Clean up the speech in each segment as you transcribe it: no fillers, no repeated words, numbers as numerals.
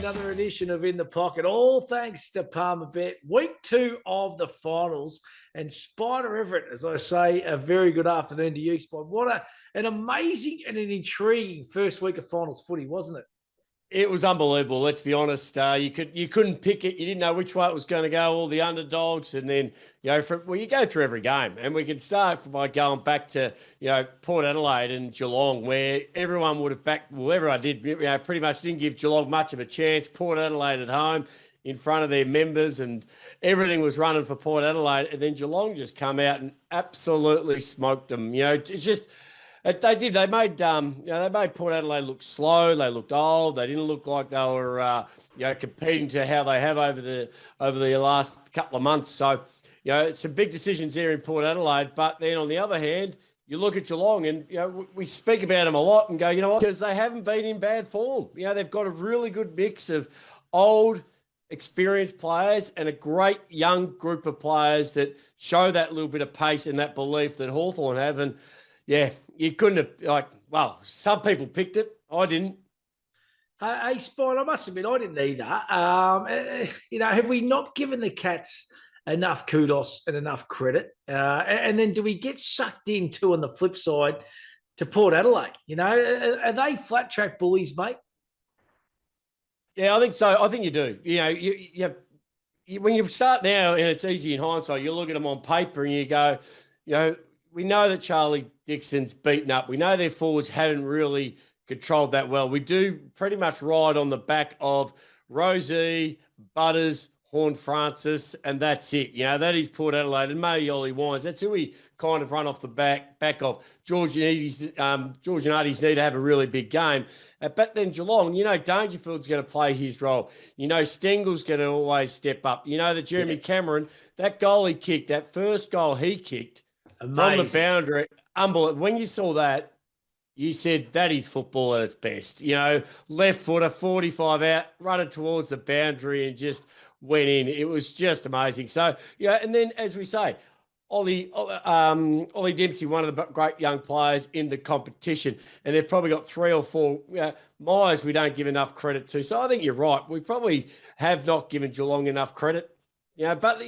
another edition of In the Pocket. All thanks to Palmer Bet. Week 2 of the finals. And Spider Everett, as I say, a very good afternoon to you, Spider. What an amazing and an intriguing first week of finals footy, wasn't it? It was unbelievable. Let's be honest. You couldn't pick it. You didn't know which way it was going to go. All the underdogs, and then you go through every game, and we can start by going back to Port Adelaide and Geelong, where everyone would have backed. Well, everyone did. Pretty much didn't give Geelong much of a chance. Port Adelaide at home, in front of their members, and everything was running for Port Adelaide, and then Geelong just come out and absolutely smoked them. It's just. They did. They made they made Port Adelaide look slow. They looked old. They didn't look like they were competing to how they have over the last couple of months. So it's some big decisions there in Port Adelaide. But then on the other hand, you look at Geelong, and we speak about them a lot and go, you know what, because they haven't been in bad form. They've got a really good mix of old, experienced players and a great young group of players that show that little bit of pace and that belief that Hawthorn have. And yeah, you couldn't have, some people picked it. I didn't. Hey, Spine, I must admit, I didn't either. Have we not given the Cats enough kudos and enough credit? And then do we get sucked into, on the flip side, to Port Adelaide? Are they flat track bullies, mate? Yeah, I think so. I think you do. When you start now, and it's easy in hindsight, you look at them on paper and you go, we know that Charlie Dixon's beaten up. We know their forwards haven't really controlled that well. We do pretty much ride on the back of Rosie, Butters, Horn-Francis, and that's it. That is Port Adelaide and maybe Ollie Wines. That's who we kind of run off the back of. George and Artie's need to have a really big game. But then Geelong, Dangerfield's going to play his role. Stengel's going to always step up. That Jeremy Cameron, that goal he kicked, that first goal he kicked, amazing. From the boundary, unbelievable. When you saw that, you said that is football at its best. Left footer, 45 out, running towards the boundary and just went in. It was just amazing. So, and then as we say, Ollie Dempsey, one of the great young players in the competition, and they've probably got 3 or 4 Myers we don't give enough credit to. So I think you're right. We probably have not given Geelong enough credit. But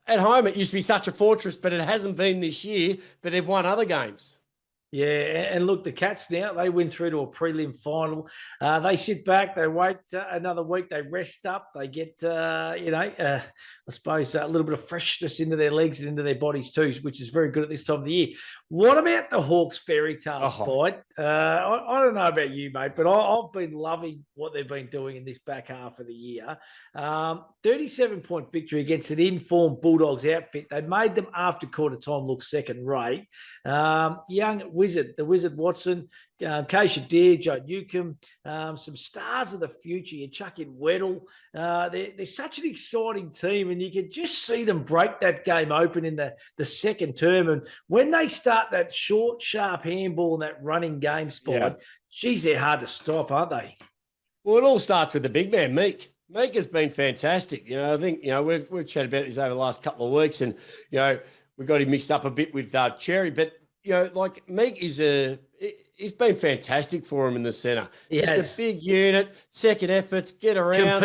at home, it used to be such a fortress, but it hasn't been this year, but they've won other games. Yeah, and look, the Cats now, they win through to a prelim final. They sit back, they wait another week, they rest up, they get, I suppose a little bit of freshness into their legs and into their bodies too, which is very good at this time of the year. What about the Hawks fairy tale fight? I don't know about you, mate, but I've been loving what they've been doing in this back half of the year. 37-point victory against an informed Bulldogs outfit. They made them after quarter time look second rate. Young Wizard, the Wizard Watson, Keisha Deer, Joe Newcomb, some stars of the future. You chuck in Weddle. They're such an exciting team, and you can just see them break that game open in the second term. And when they start that short, sharp handball and that running game spot, geez, they're hard to stop, aren't they? Well, it all starts with the big man, Meek. Meek has been fantastic. I think, we've chatted about this over the last couple of weeks, and, we got him mixed up a bit with Cherry, but, Meek he's been fantastic for him in the centre. Just a big unit, second efforts, get around,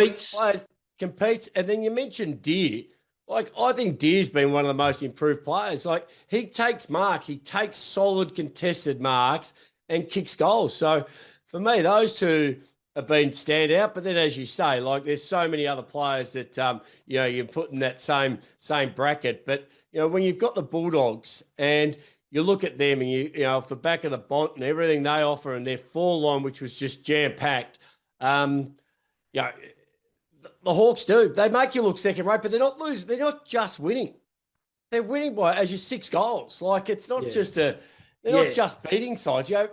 competes. And then you mentioned Deer. I think Deer's been one of the most improved players. He takes marks, he takes solid contested marks and kicks goals. So for me, those two have been standout. But then, as you say, there's so many other players that you put in that same bracket. But when you've got the Bulldogs and you look at them and off the back of the Bont and everything they offer and their full line, which was just jam-packed, the Hawks do. They make you look second rate, but they're not losing. They're not just winning. They're winning by, as you 6 goals. It's not they're not just beating sides. A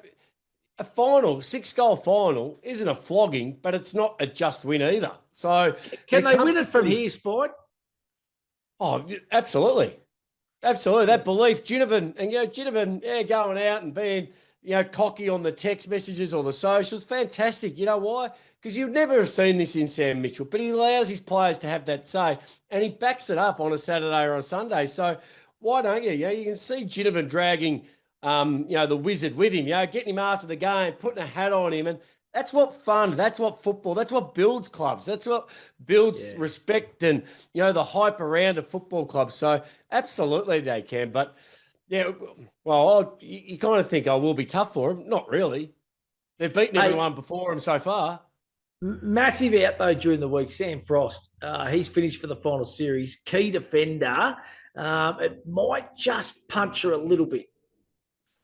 final, 6-goal final isn't a flogging, but it's not a just win either. So can they win it from here, Sport? Oh, absolutely. Absolutely. That belief, Ginnivan, going out and being, cocky on the text messages or the socials, fantastic. You know why? Because you'd never have seen this in Sam Mitchell, but he allows his players to have that say, and he backs it up on a Saturday or a Sunday. So why don't you? You can see Ginnivan dragging, the Wizard with him, getting him after the game, putting a hat on him, and That's what fun. That's what football. That's what builds clubs. That's what builds Yeah. respect and the hype around a football club. So absolutely they can. But yeah, well, you kind of think I will be tough for them. Not really. They've beaten Hey, everyone before them so far. massive out though during the week. Sam Frost, he's finished for the final series. Key defender. It might just punch her a little bit.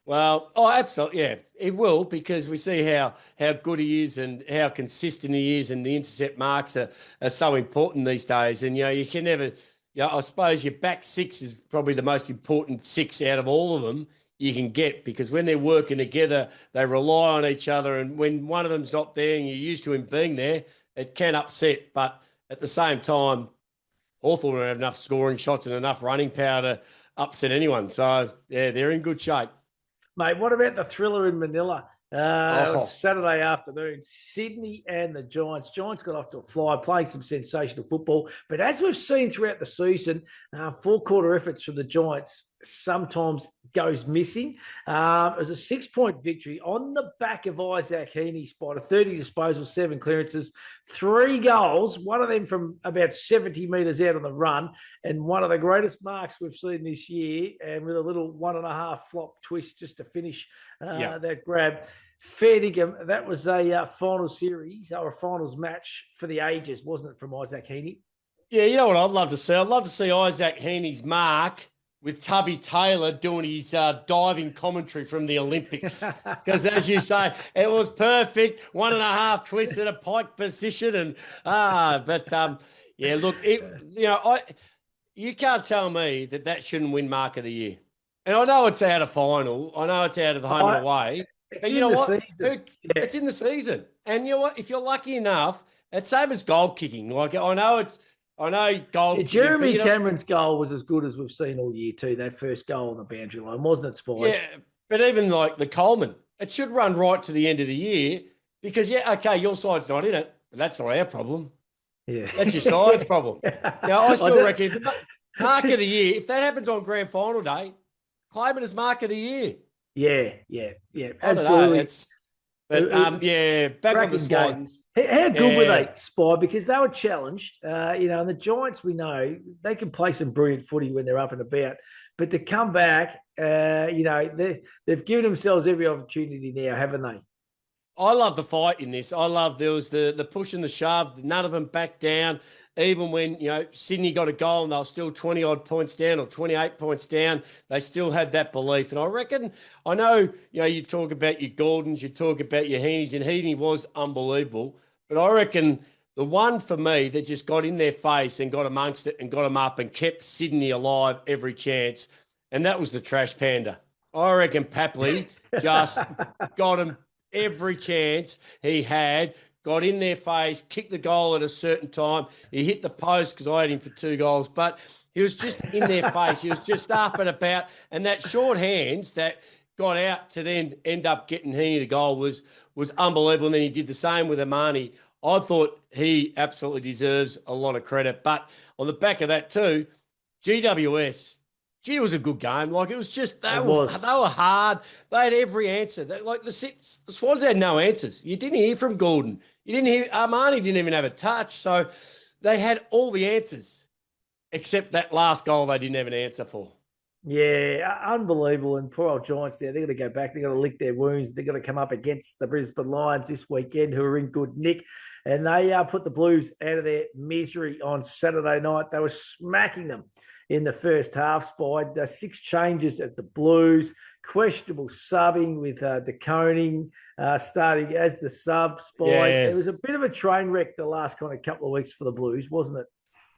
Well, oh, absolutely, yeah, it will because we see how good he is and how consistent he is, and the intercept marks are so important these days. And you can never, I suppose your back six is probably the most important six out of all of them you can get because when they're working together, they rely on each other, and when one of them's not there and you're used to him being there, it can upset. But at the same time, Hawthorn don't have enough scoring shots and enough running power to upset anyone. So yeah, they're in good shape. Mate, what about the thriller in Manila? It's Oh, Saturday afternoon. Sydney and the Giants. Giants got off to a fly, playing some sensational football. But as we've seen throughout the season, four-quarter efforts from the Giants sometimes goes missing. It was a 6-point victory on the back of Isaac Heaney, Spida, 30 disposals, 7 clearances, 3 goals, one of them from about 70 metres out on the run, and one of the greatest marks we've seen this year, and with a little 1.5 flop twist just to finish yeah. that grab. Fair dinkum, that was a final series or a finals match for the ages, wasn't it, from Isaac Heaney? Yeah, you know what I'd love to see? I'd love to see Isaac Heaney's mark with Tubby Taylor doing his diving commentary from the Olympics. Because as you say, it was perfect. 1.5 twists at a pike position. Yeah, look, you can't tell me that shouldn't win mark of the year. And I know it's out of final. I know it's out of the home and away. It's But you in know the what? season. Yeah. It's in the season. And you know what? If you're lucky enough, it's same as goal kicking. Like I know goal kicking, but Jeremy Cameron's goal was as good as we've seen all year too. That first goal on the boundary line, wasn't it, Spide? yeah, but even like the Coleman, it should run right to the end of the year because yeah, okay, your side's not in it, but that's not our problem. Yeah, That's your side's problem. Now I still reckon if mark of the year, if that happens on grand final day, claim it as mark of the year. yeah, I don't know. absolutely. Yeah, back on the Cracking game. Swans. How good were Yeah. they, Spy? Because they were challenged. And the Giants, we know they can play some brilliant footy when they're up and about. But to come back, they've given themselves every opportunity now, haven't they? I love the fight in this. I love there was the push and the shove. None of them backed down. Even when Sydney got a goal and they were still 20 odd points down or 28 points down, they still had that belief. And I reckon, I know you talk about your Gordons, you talk about your Heaney's, and Heaney was unbelievable. But I reckon the one for me that just got in their face and got amongst it and got them up and kept Sydney alive every chance, and that was the Trash Panda. I reckon Papley just got him every chance he had, got in their face, kicked the goal at a certain time. He hit the post because I had him for 2 goals, but he was just in their face. He was just up and about. And that short hands that got out to then end up getting Heaney the goal was unbelievable. And then he did the same with Amani. I thought he absolutely deserves a lot of credit. But on the back of that too, GWS, gee, it was a good game. Like it was just they were hard. They had every answer. The Swans had no answers. You didn't hear from Gordon. You didn't hear Armani didn't even have a touch. So they had all the answers except that last goal they didn't have an answer for. Yeah, unbelievable. And poor old Giants there, they're going to go back. They're going to lick their wounds. They're going to come up against the Brisbane Lions this weekend, who are in good nick. And they put the Blues out of their misery on Saturday night. They were smacking them in the first half. Spied 6 changes at the Blues. Questionable subbing with De Koning starting as the sub. Spied. Yeah. It was a bit of a train wreck the last kind of couple of weeks for the Blues, wasn't it?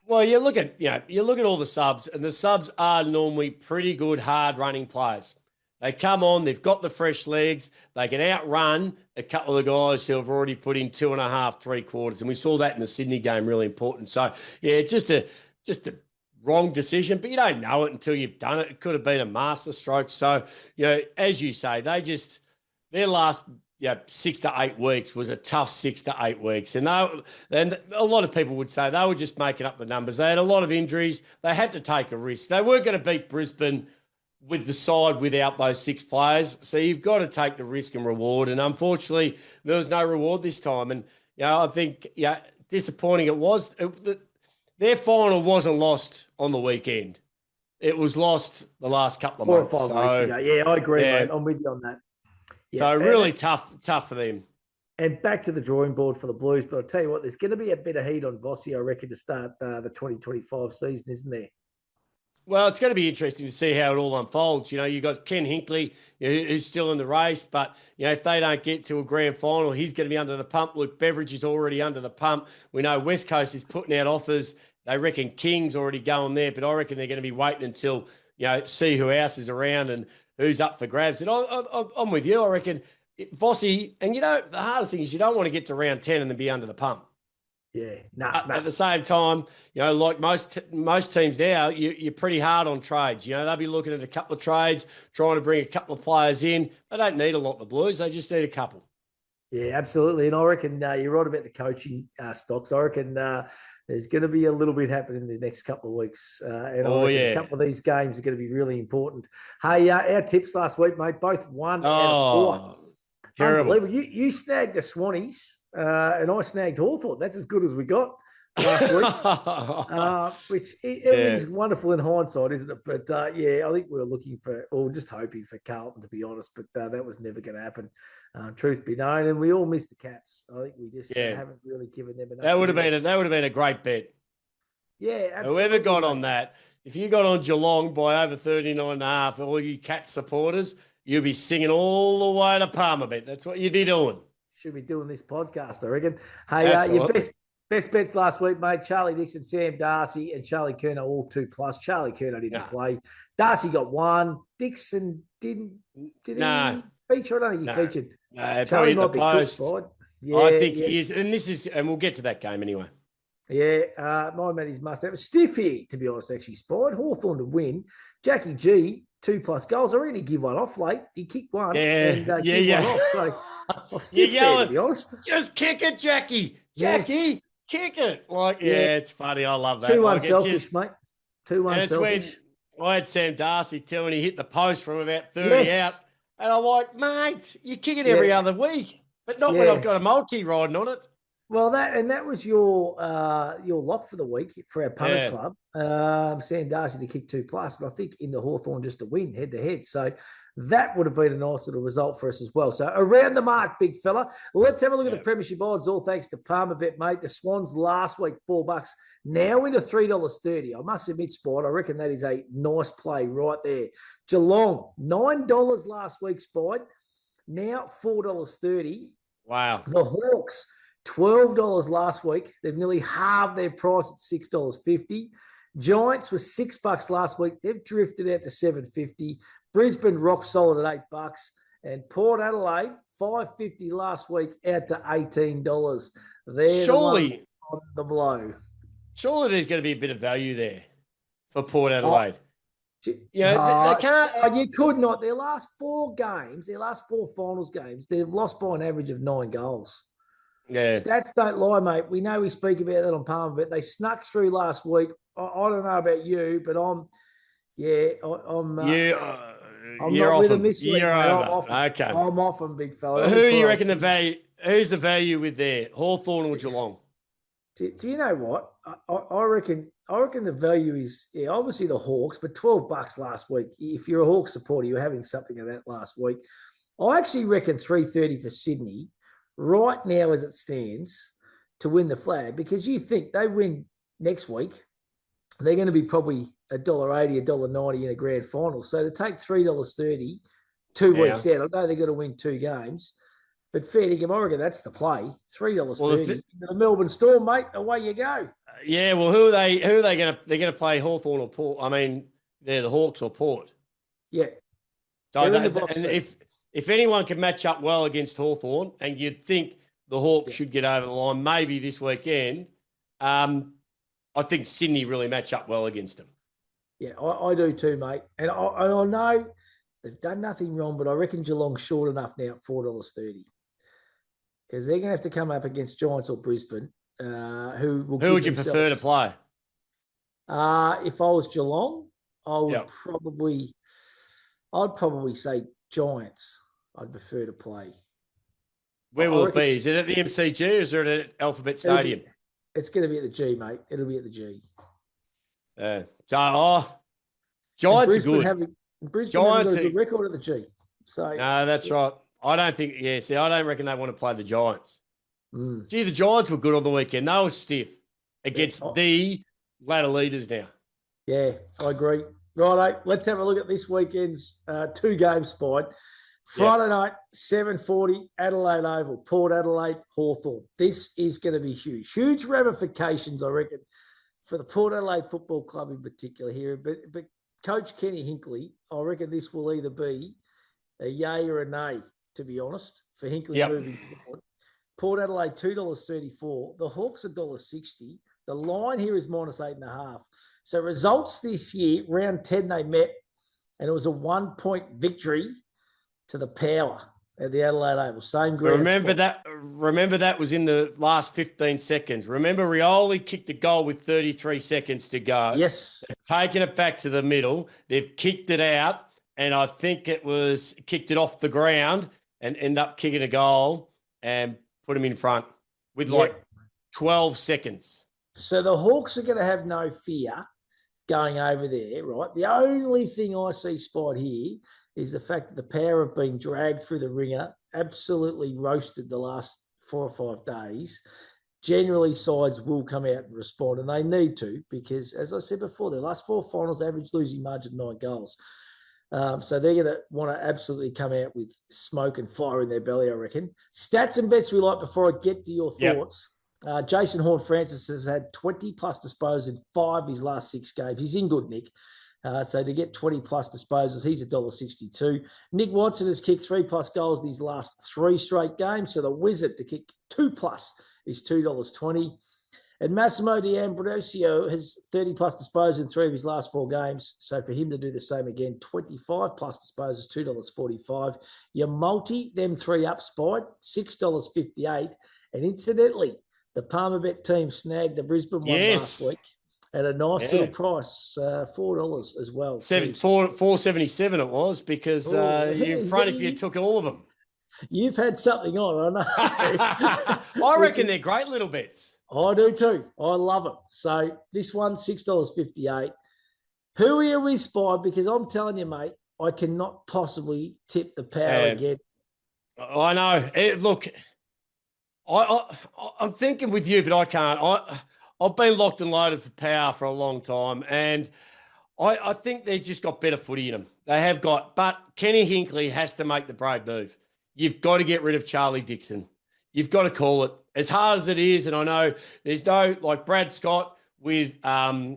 Well, you look at all the subs, and the subs are normally pretty good, hard running players. They come on, they've got the fresh legs, they can outrun a couple of the guys who have already put in 2.5, 3 quarters. And we saw that in the Sydney game, really important. So yeah, just a wrong decision, but you don't know it until you've done it. It could have been a masterstroke. So, as you say, their last 6 to 8 weeks was a tough 6 to 8 weeks. And a lot of people would say they were just making up the numbers. They had a lot of injuries. They had to take a risk. They weren't going to beat Brisbane with the side without those 6 players. So you've got to take the risk and reward. And unfortunately, there was no reward this time. And, I think, disappointing it was. Their final wasn't lost on the weekend. It was lost the last couple of 4 or months. 5 weeks ago. Yeah, I agree, mate. I'm with you on that. Yeah. So really tough for them. And back to the drawing board for the Blues. But I'll tell you what, there's going to be a bit of heat on Vossi, I reckon, to start the 2025 season, isn't there? Well, it's going to be interesting to see how it all unfolds. You've got Ken Hinkley, who's still in the race, but, if they don't get to a grand final, he's going to be under the pump. Luke Beveridge is already under the pump. We know West Coast is putting out offers. They reckon King's already going there, but I reckon they're going to be waiting until, see who else is around and who's up for grabs. And I'm with you. I reckon Vossi, and the hardest thing is you don't want to get to round 10 and then be under the pump. Yeah, At the same time, like most teams now, you're pretty hard on trades. They'll be looking at a couple of trades, trying to bring a couple of players in. They don't need a lot, the Blues. They just need a couple. Yeah, absolutely. And I reckon you're right about the coaching stocks. I reckon there's going to be a little bit happening in the next couple of weeks. And a couple of these games are going to be really important. Hey, our tips last week, mate, both 1 out of 4. Terrible. Unbelievable. You snagged the Swannies. And I snagged Hawthorn. That's as good as we got last week. Which everything's wonderful in hindsight, isn't it? But I think we were looking for, or just hoping for Carlton, to be honest. But that was never going to happen. Truth be known, and we all missed the Cats. I think we just haven't really given them enough. That would have been a great bet. Yeah, absolutely. Whoever got on that, if you got on Geelong by over 39.5, all you Cats supporters, you'll be singing all the way to Palmerbet. That's what you'd be doing. Should be doing this podcast, I reckon. Hey, your best bets last week, mate. Charlie Dixon, Sam Darcy, and Charlie Curnow all 2+. Charlie Curnow didn't play. Darcy got 1. Dixon didn't. Did he feature? I don't think he featured. No, Charlie might the be post. good, Yeah, I think he is, and we'll get to that game anyway. Yeah, my man is must have. Stiff here, to be honest, actually, Spied. Hawthorn to win. Jackie G, 2+ goals. I reckon he give one off late. He kicked one. And, give one off. So I'll stiff there, to be honest. Just kick it, Jackie. Jackie, kick it. It's funny. I love that. 2-1 selfish, mate. 2-1 selfish. I had Sam Darcy tell me he hit the post from about 30 out. And I'm like, mate, you kick it every other week. But not when I've got a multi riding on it. Well, that was your lock for the week for our punters club. Sam Darcy to kick 2+, and I think in the Hawthorn just to win head to head. So that would have been a nice little result for us as well. So around the mark, big fella. Let's have a look at the premiership odds. All thanks to Palmerbet, mate. The Swans last week $4, now into $3.30. I must admit, Spide, I reckon that is a nice play right there. Geelong $9 last week, Spide. Now $4.30. Wow. The Hawks $12 last week. They've nearly halved their price at $6.50. Giants was $6 last week. They've drifted out to $7.50. Brisbane rock solid at $8. And Port Adelaide $5.50 last week out to $18. They're surely the ones on the blow. Surely there's going to be a bit of value there for Port Adelaide. They can't. You could not. Their last 4 games, their last 4 finals games, they've lost by an average of 9 goals. Yeah. Stats don't lie, mate. We know we speak about that on Palmer, but they snuck through last week. I don't know about you, but I'm not with them this week. I'm off them, big fella. Who do you reckon the value? Who's the value with there? Hawthorn or Geelong? Do you know what? I reckon the value is obviously the Hawks, but $12 last week. If you're a Hawks supporter, you're having something of that last week. I actually reckon $3.30 for Sydney right now as it stands to win the flag, because you think they win next week, they're going to be probably $1.80, $1.90 in a grand final. So to take $3.30 2 weeks out, I know they've got to win 2 games, but fair to give, I reckon that's the play. $3.30. The Melbourne Storm, mate, away you go. Well, who are they going to? They're going to play Hawthorn or Port. I mean, they're the Hawks or Port. Yeah. So if anyone can match up well against Hawthorn, and you'd think the Hawks should get over the line maybe this weekend, I think Sydney really match up well against them. Yeah, I do too, mate. And I know they've done nothing wrong, but I reckon Geelong's short enough now at $4.30. Because they're going to have to come up against Giants or Brisbane, who would you prefer to play? If I was Geelong, I would probably I'd probably say Giants. I'd prefer to play. Where I will it reckon be? Is it at the MCG or is it at Alphabet it'll Stadium? be. It's going to be at the G, mate. It'll be at the G. And Giants are good. Brisbane haven't got Giants a are, good record at the G. So no, that's right. I don't think, see, I don't reckon they want to play the Giants. mm, Gee, the Giants were good on the weekend. They were stiff yeah, against the ladder leaders now. yeah, I agree. Righto, let's have a look at this weekend's 2 games, Spide. Friday night, 7:40, Adelaide Oval, Port Adelaide, Hawthorn. This is going to be huge. Huge ramifications, I reckon, for the Port Adelaide Football Club in particular here. But Coach Kenny Hinkley, I reckon this will either be a yay or a nay, to be honest, for Hinkley moving forward. Port Adelaide, $2.34. The Hawks, $1.60. The line here is -8.5. So results this year, round 10 they met, and it was a 1-point victory to the Power at the Adelaide Oval. Same ground. Remember that was in the last 15 seconds. Remember Rioli kicked the goal with 33 seconds to go. Yes. They've taken it back to the middle. They've kicked it out, and I think it was kicked it off the ground and end up kicking a goal and put him in front with like 12 seconds. So the Hawks are going to have no fear going over there, right? The only thing I see spot here is the fact that the Power have been dragged through the ringer, absolutely roasted the last 4 or 5 days. Generally, sides will come out and respond, and they need to because, as I said before, their last 4 finals average losing margin 9 goals. So they're going to want to absolutely come out with smoke and fire in their belly, I reckon. Stats and bets we like before I get to your thoughts. Jason Horne-Francis has had 20-plus disposals in 5 of his last 6 games. He's in good nick. So to get 20-plus disposals, he's $1.62. Nick Watson has kicked 3-plus goals in his last 3 straight games. So the Wizard to kick 2-plus is $2.20. And Massimo D'Ambrosio has 30-plus disposals in 3 of his last 4 games. So for him to do the same again, 25-plus disposals, $2.45. Your multi, them 3 up, Spide, $6.58. And incidentally, the Palmerbet team snagged the Brisbane one last week at a nice little price, $4 as well. $4.77 it was because in front of you took all of them. You've had something on, I know. I reckon they're great little bets. I do too. I love them. So this one, $6.58. Who are you with, Spy? Because I'm telling you, mate, I cannot possibly tip the Power again. I know. Look, I'm thinking with you, but I can't. I've been locked and loaded for Power for a long time, and I think they've just got better footy in them. They have got, but Kenny Hinkley has to make the brave move. You've got to get rid of Charlie Dixon. You've got to call it. As hard as it is, and I know there's no, like Brad Scott with,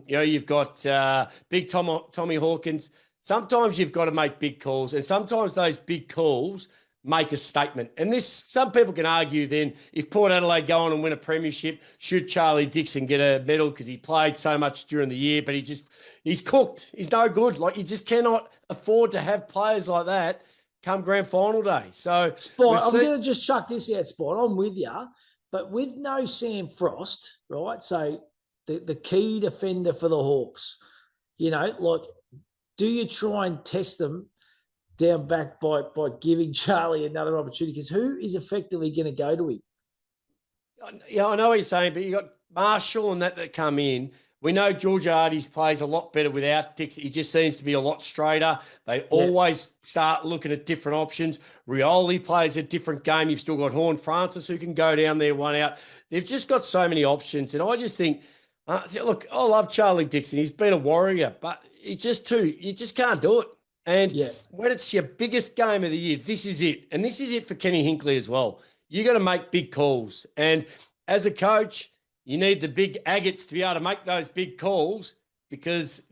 you've got big Tommy Hawkins. Sometimes you've got to make big calls, and sometimes those big calls make a statement. And some people can argue then, if Port Adelaide go on and win a premiership, should Charlie Dixon get a medal because he played so much during the year, but he's cooked. He's no good. Like, you just cannot afford to have players like that come grand final day. So, Spot, I'm going to just chuck this out, Spot. I'm with you, but with no Sam Frost, right? So the key defender for the Hawks, do you try and test them down back by giving Charlie another opportunity? Because who is effectively going to go to him? Yeah, I know what you're saying, but you got Marshall and that come in. We know Georgiades plays a lot better without Dixon. He just seems to be a lot straighter. They always start looking at different options. Rioli plays a different game. You've still got Horne-Francis who can go down there, one out. They've just got so many options. And I just think, look, I love Charlie Dixon. He's been a warrior, but you just can't do it. And when it's your biggest game of the year, this is it. And this is it for Kenny Hinkley as well. You got to make big calls. And as a coach, you need the big agates to be able to make those big calls because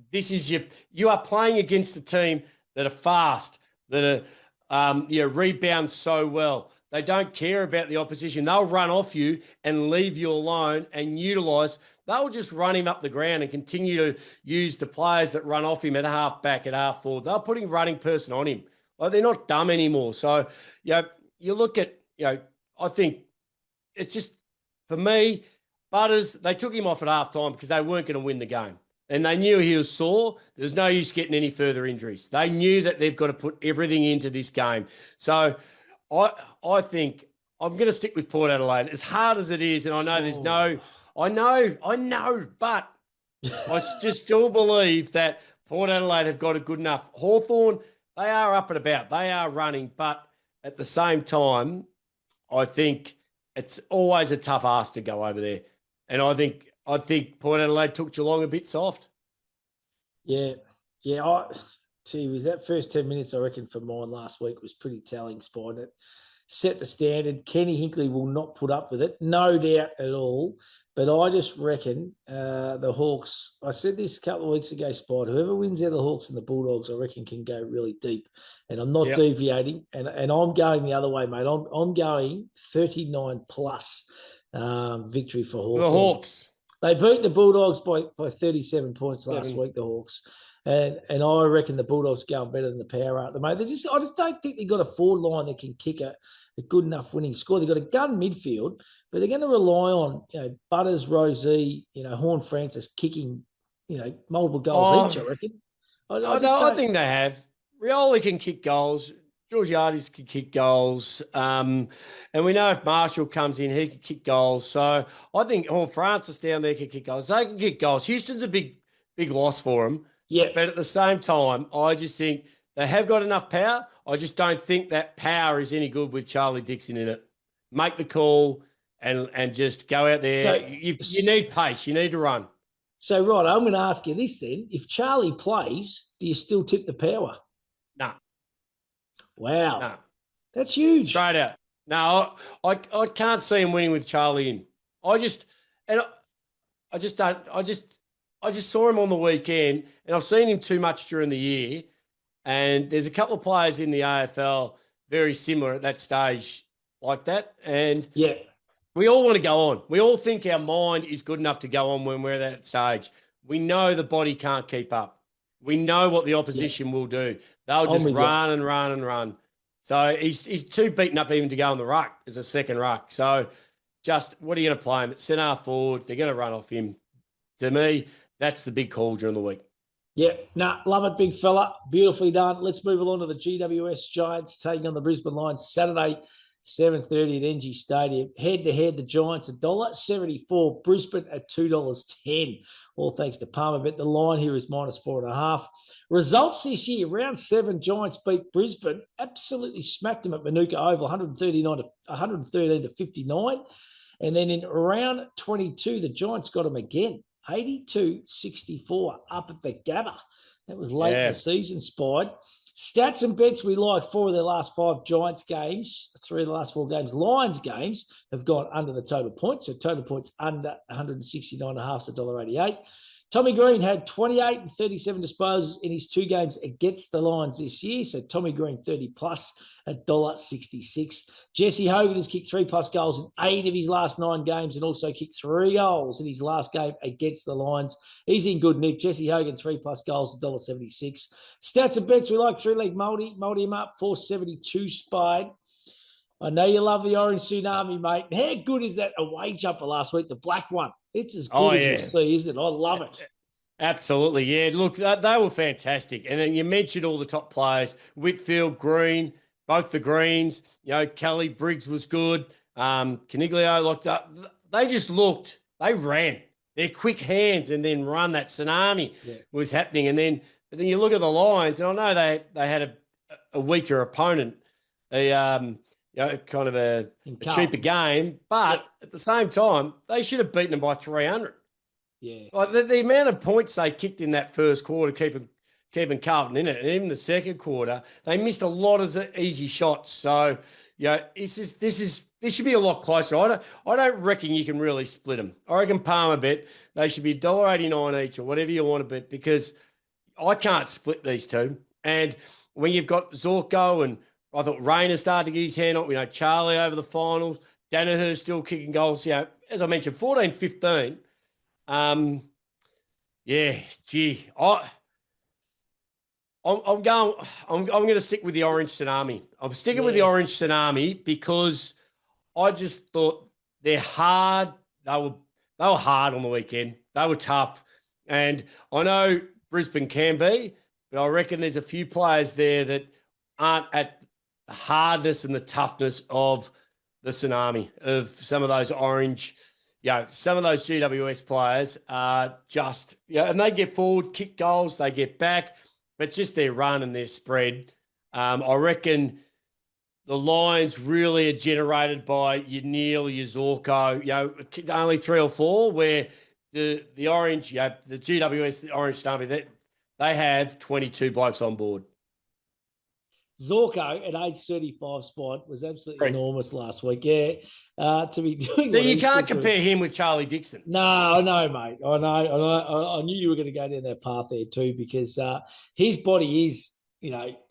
you are playing against a team that are fast, that are rebound so well. They don't care about the opposition. They'll run off you and leave you alone and utilise. They'll just run him up the ground and continue to use the players that run off him at half back, at half forward. They're putting running person on him. Like, they're not dumb anymore. So, you look at, I think it's just, for me, Butters, they took him off at half time because they weren't going to win the game. and they knew he was sore. There's no use getting any further injuries. They knew that they've got to put everything into this game. So I think I'm going to stick with Port Adelaide, as hard as it is. And I know there's no, I know, but I just still believe that Port Adelaide have got a good enough. Hawthorn, they are up and about. They are running, but at the same time, I think it's always a tough ask to go over there. And I think Port Adelaide took Geelong a bit soft. Yeah. I see. Was that first 10 minutes? I reckon for mine last week was pretty telling. Spine it set the standard. Kenny Hinkley will not put up with it, no doubt at all. But I just reckon the Hawks. I said this a couple of weeks ago, Spide. Whoever wins out of the Hawks and the Bulldogs, I reckon can go really deep. And I'm not deviating, and I'm going the other way, mate. I'm going 39 plus victory for Hawks. The Hawks. They beat the Bulldogs by 37 points last week, the Hawks. And I reckon the Bulldogs going better than the Power at the moment. I just don't think they've got a forward line that can kick a good enough winning score. They've got a gun midfield, but they're going to rely on, Butters, Rosie, Horn Francis kicking, multiple goals each, I reckon. I think they have. Rioli can kick goals. Georgiades can kick goals. And we know if Marshall comes in, he can kick goals. So I think Horn Francis down there can kick goals. They can kick goals. Houston's a big loss for them. Yeah. But at the same time, I just think they have got enough power. I just don't think that power is any good with Charlie Dixon in it. Make the call and just go out there. So, you need pace. You need to run. So, right, I'm going to ask you this then. If Charlie plays, do you still tip the Power? No. Wow. No. That's huge. Straight out. No, I can't see him winning with Charlie in. I just saw him on the weekend, and I've seen him too much during the year. And there's a couple of players in the AFL very similar at that stage like that. And we all want to go on. We all think our mind is good enough to go on when we're at that stage. We know the body can't keep up. We know what the opposition will do. They'll just run and run and run. So he's too beaten up even to go on the ruck as a second ruck. So just what are you going to play him? At centre forward, they're going to run off him. To me, that's the big call during the week. Yeah, love it, big fella. Beautifully done. Let's move along to the GWS Giants taking on the Brisbane Lions Saturday, 7:30 at NG Stadium. Head-to-head, the Giants $1.74, Brisbane at $2.10. All thanks to Palmerbet. The line here is -4.5. Results this year, round 7, Giants beat Brisbane. Absolutely smacked them at Manuka Oval, 113 to 59. And then in round 22, the Giants got them again. 82-64 up at the Gabba. That was late in the season, Spide. Stats and bets we like: 4 of their last 5 Giants games, 3 of the last 4 games, Lions games have gone under the total points. So total points under 169.5 to $1.88. Tommy Green had 28 and 37 disposals in his 2 games against the Lions this year. So Tommy Green 30 plus at $1.66. Jesse Hogan has kicked 3+ goals in 8 of his last 9 games and also kicked 3 goals in his last game against the Lions. He's in good nick. Jesse Hogan 3+ goals at $1.76. Stats and bets we like: 3-leg multi him up, 472 Spide. I know you love the Orange Tsunami, mate. How good is that away jumper last week, the black one? It's as good as you'll see, isn't it? I love it. Absolutely, yeah. Look, they were fantastic. And then you mentioned all the top players: Whitfield, Green, both the Greens. Kelly Briggs was good. Caniglio, like that. They just looked. They ran. Their quick hands and then run. That tsunami was happening. And then you look at the Lions, and I know they had a weaker opponent. Kind of a cheaper game, but at the same time, they should have beaten them by 300. Yeah. Like the amount of points they kicked in that first quarter, keeping Carlton in it, and even the second quarter, they missed a lot of easy shots. So, this should be a lot closer. I don't reckon you can really split them. I reckon Palmer bet they should be $1.89 each or whatever you want to bet, because I can't split these two. And when you've got Zorko, and I thought Rayner started to get his hand on, Charlie over the finals, Danaher still kicking goals. As I mentioned, 14-15. I'm going to stick with the Orange Tsunami. I'm sticking with the Orange Tsunami because I just thought they're hard. They were hard on the weekend. They were tough. And I know Brisbane can be, but I reckon there's a few players there that aren't at the hardness and the toughness of the tsunami, of some of those orange, some of those GWS players are just, and they get forward, kick goals, they get back, but just their run and their spread. I reckon the lines really are generated by your Neil, your Zorko, only 3 or 4, where the orange, the GWS, the orange tsunami, they have 22 blokes on board. Zorko at age 35 spot was absolutely enormous last week. Yeah, to be doing. So you can't compare him with Charlie Dixon. No, I know, mate. I know. I knew you were going to go down that path there too, because his body is,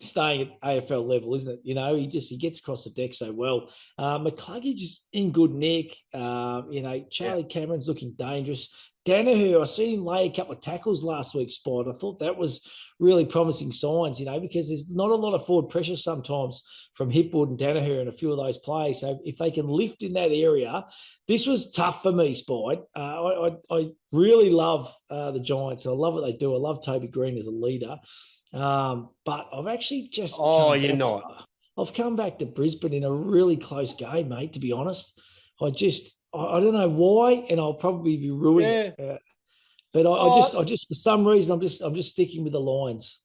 staying at AFL level, isn't it? He gets across the deck so well. McCluggage is in good nick. Charlie Cameron's looking dangerous. Danaher, I seen him lay a couple of tackles last week, Spot. I thought that was really promising signs, because there's not a lot of forward pressure sometimes from Hipwood and Danaher and a few of those players. So if they can lift in that area, this was tough for me, Spide. I really love the Giants. I love what they do. I love Toby Green as a leader. But I've actually just I've come back to Brisbane in a really close game, mate, to be honest. I don't know why, and I'll probably be ruining it. But I just for some reason I'm just sticking with the Lions.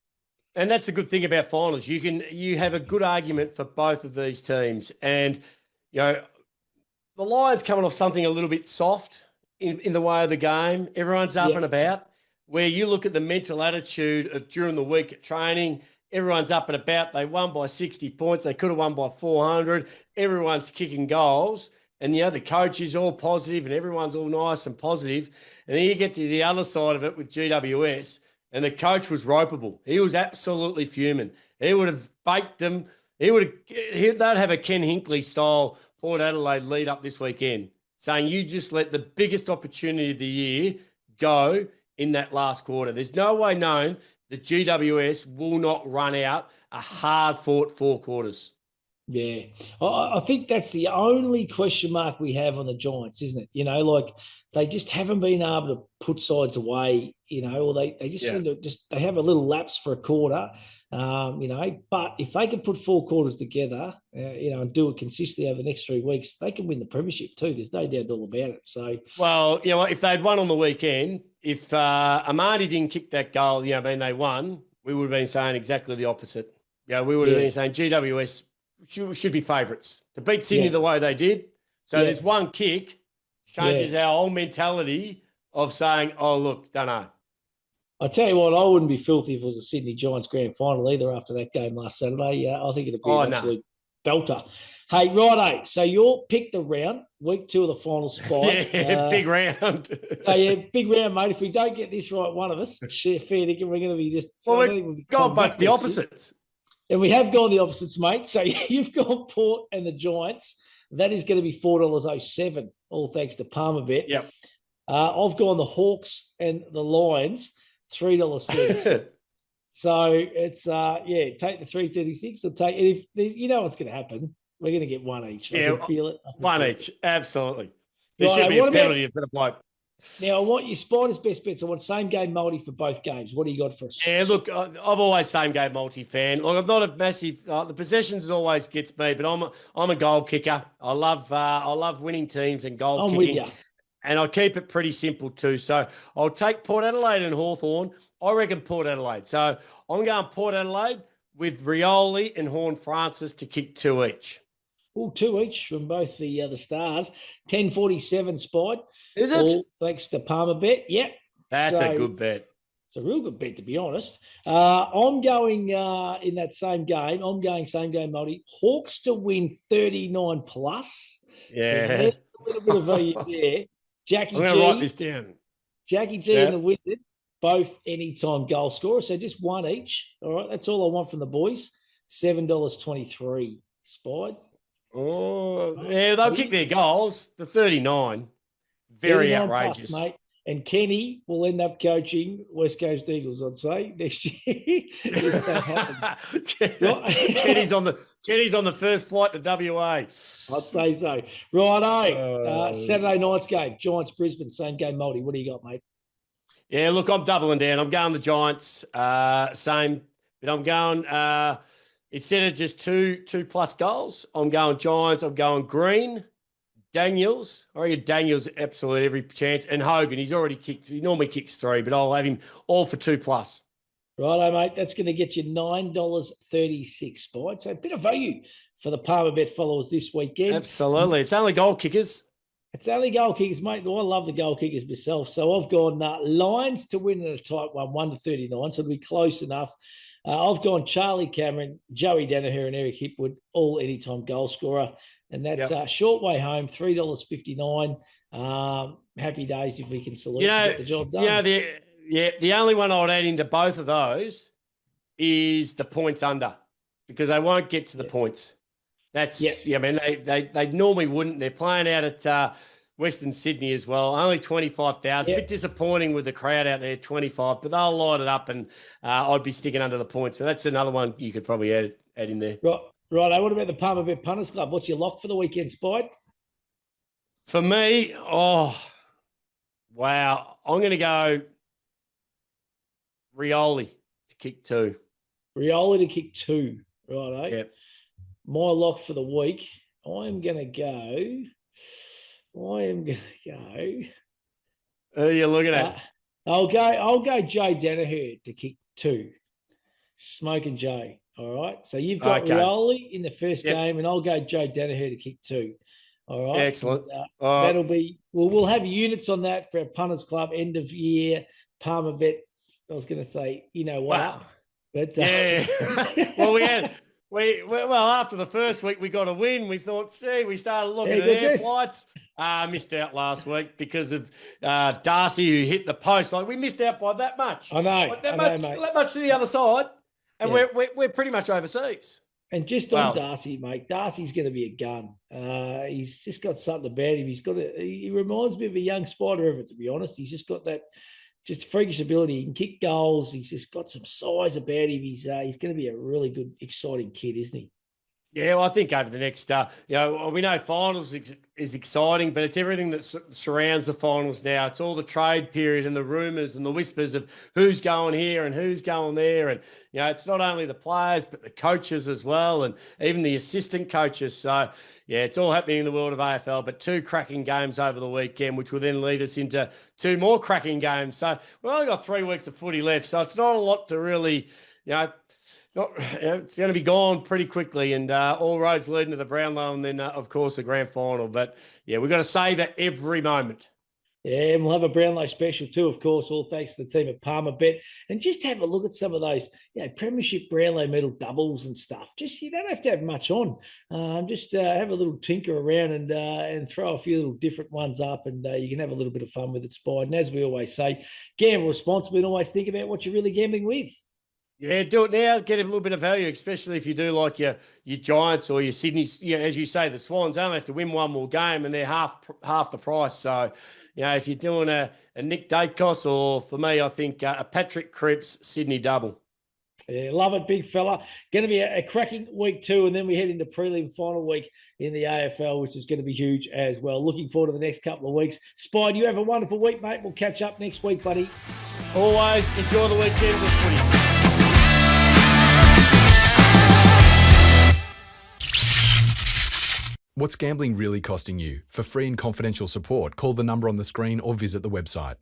And that's a good thing about finals. You have a good argument for both of these teams. And the Lions coming off something a little bit soft in the way of the game. Everyone's up and about. Where you look at the mental attitude of during the week at training, everyone's up and about. They won by 60 points. They could have won by 400. Everyone's kicking goals. And, the coach is all positive and everyone's all nice and positive. And then you get to the other side of it with GWS, and the coach was ropeable. He was absolutely fuming. He would have baked them. They'd have a Ken Hinkley style Port Adelaide lead up this weekend, saying you just let the biggest opportunity of the year go in that last quarter. There's no way known that GWS will not run out a hard-fought 4 quarters. Yeah, I think that's the only question mark we have on the Giants, isn't it? They just haven't been able to put sides away, or they just seem to they have a little lapse for a quarter, but if they can put 4 quarters together, and do it consistently over the next 3 weeks, they can win the premiership too. There's no doubt all about it. So, well, if they'd won on the weekend, if Amadi didn't kick that goal, they won, we would have been saying exactly the opposite. We would have been saying GWS should be favourites to beat Sydney the way they did. So there's one kick changes our whole mentality of saying, oh, look, don't know. I tell you what, I wouldn't be filthy if it was a Sydney Giants grand final either after that game last Saturday. I think it'd be an absolute belter. Hey, righto. So you're picked the round, week 2 of the final spot. Big round. Big round, mate. If we don't get this right, one of us, fair dinkum, we're going to be just... Well, we've got both the opposites. And we have gone the opposites, mate. So you've got Port and the Giants. That is going to be $4.07, all thanks to Palmerbet. Yep. I've gone the Hawks and the Lions, $3.76. So it's, take the 336 or take it. If what's going to happen. We're going to get one each. I can feel it. One each. Absolutely. There should be a penalty for the bloke. Now, I want your Spiders' best bets. I want same game multi for both games. What do you got for us? Yeah, look, I've always same game multi fan. Look, I'm not a massive. The possessions always gets me, but I'm a goal kicker. I love winning teams and goal kicking. I'm with you. And I keep it pretty simple too. So I'll take Port Adelaide and Hawthorn. I reckon Port Adelaide. So I'm going Port Adelaide with Rioli and Horne-Francis to kick 2 each. Oh, 2 each from both the Stars. 10.47 Spide. Is it? All thanks to Palmerbet. Yep. That's a good bet. It's a real good bet, to be honest. I'm going in that same game. I'm going same game multi. Hawks to win 39 plus. Yeah. So a little bit of value there. I'm going to write this down. Jackie G and the Wizard, both anytime goal scorers. So just 1 each. All right. That's all I want from the boys. $7.23. Spide. Oh, yeah, they'll kick their goals. The 39. Very outrageous. Plus, mate. And Kenny will end up coaching West Coast Eagles, I'd say, next year if that happens. Kenny's on the first flight to WA. I'd say so. Righto. Saturday night's game, Giants Brisbane, same game multi. What do you got, mate? Yeah, look, I'm doubling down. I'm going the Giants, same, but I'm going instead of just two plus goals, I'm going Giants. I'm going Green, Daniels. I reckon Daniels absolutely every chance, and Hogan. He's already kicked. He normally kicks 3, but I'll have him all for 2+. Righto, mate. That's going to get you $9.36, Spide. So a bit of value for the Palmer Bet followers this weekend. Absolutely. It's only goal kickers. It's only goal kickers, mate. I love the goal kickers myself. So I've gone Lions to win in a tight one, 1-39. So it'll be close enough. I've gone Charlie Cameron, Joey Danaher, and Eric Hipwood, all anytime goal scorer. And that's short way home, $3.59. Happy days if we can salute and get the job done. The only one I would add into both of those is the points under, because they won't get to the points. That's I mean, they normally wouldn't. They're playing out at Western Sydney as well. Only 25,000. A bit disappointing with the crowd out there, 25, but they'll light it up, and I'd be sticking under the points. So that's another one you could probably add in there. Right. What about the Palmer Bet Punters Club? What's your lock for the weekend, Spide? For me, wow, I'm going to go Rioli to kick 2. Rioli to kick 2. Righto. Yep. My lock for the week, I'm going to go. Who are you looking at? I'll go Joe Danaher to kick 2. Smoking Joe. All right. So you've got Rioli in the first game, and I'll go Joe Danaher to kick 2. All right. Excellent. That'll be we'll have units on that for our Punters Club end of year Palmer Bet. I was going to say, you know what? Wow. But well, after the first week we got a win. We thought, we started looking at air flights. Missed out last week because of Darcy, who hit the post. Like, we missed out by that much. I know. That much to the other side, and we're pretty much overseas. And just on Darcy, mate, Darcy's going to be a gun. He's just got something about him. He reminds me of a young Spider Everett, to be honest. He's just got that just freakish ability. He can kick goals. He's just got some size about him. He's going to be a really good, exciting kid, isn't he? Yeah, well, I think over the next, we know finals is exciting, but it's everything that surrounds the finals now. It's all the trade period and the rumours and the whispers of who's going here and who's going there. And, it's not only the players, but the coaches as well, and even the assistant coaches. So, it's all happening in the world of AFL, but 2 cracking games over the weekend, which will then lead us into 2 more cracking games. So we've only got 3 weeks of footy left. So it's not a lot to really, it's going to be gone pretty quickly, and all roads leading to the Brownlow, and then, of course, the grand final. But, we've got to savour every moment. Yeah, and we'll have a Brownlow special too, of course, all thanks to the team at Palmer Bet. And just have a look at some of those, Premiership Brownlow medal doubles and stuff. Just, you don't have to have much on. Just have a little tinker around and throw a few little different ones up, and you can have a little bit of fun with it, Spide. And as we always say, gamble responsibly and always think about what you're really gambling with. Yeah, do it now. Get a little bit of value, especially if you do like your Giants or your Sydney's. As you say, the Swans only have to win one more game, and they're half the price. So, if you're doing a Nick Dacos, or for me, I think a Patrick Cripps Sydney double. Yeah, love it, big fella. Going to be a cracking week 2, and then we head into prelim final week in the AFL, which is going to be huge as well. Looking forward to the next couple of weeks. Spide, you have a wonderful week, mate. We'll catch up next week, buddy. Always enjoy the weekend with footy. What's gambling really costing you? For free and confidential support, call the number on the screen or visit the website.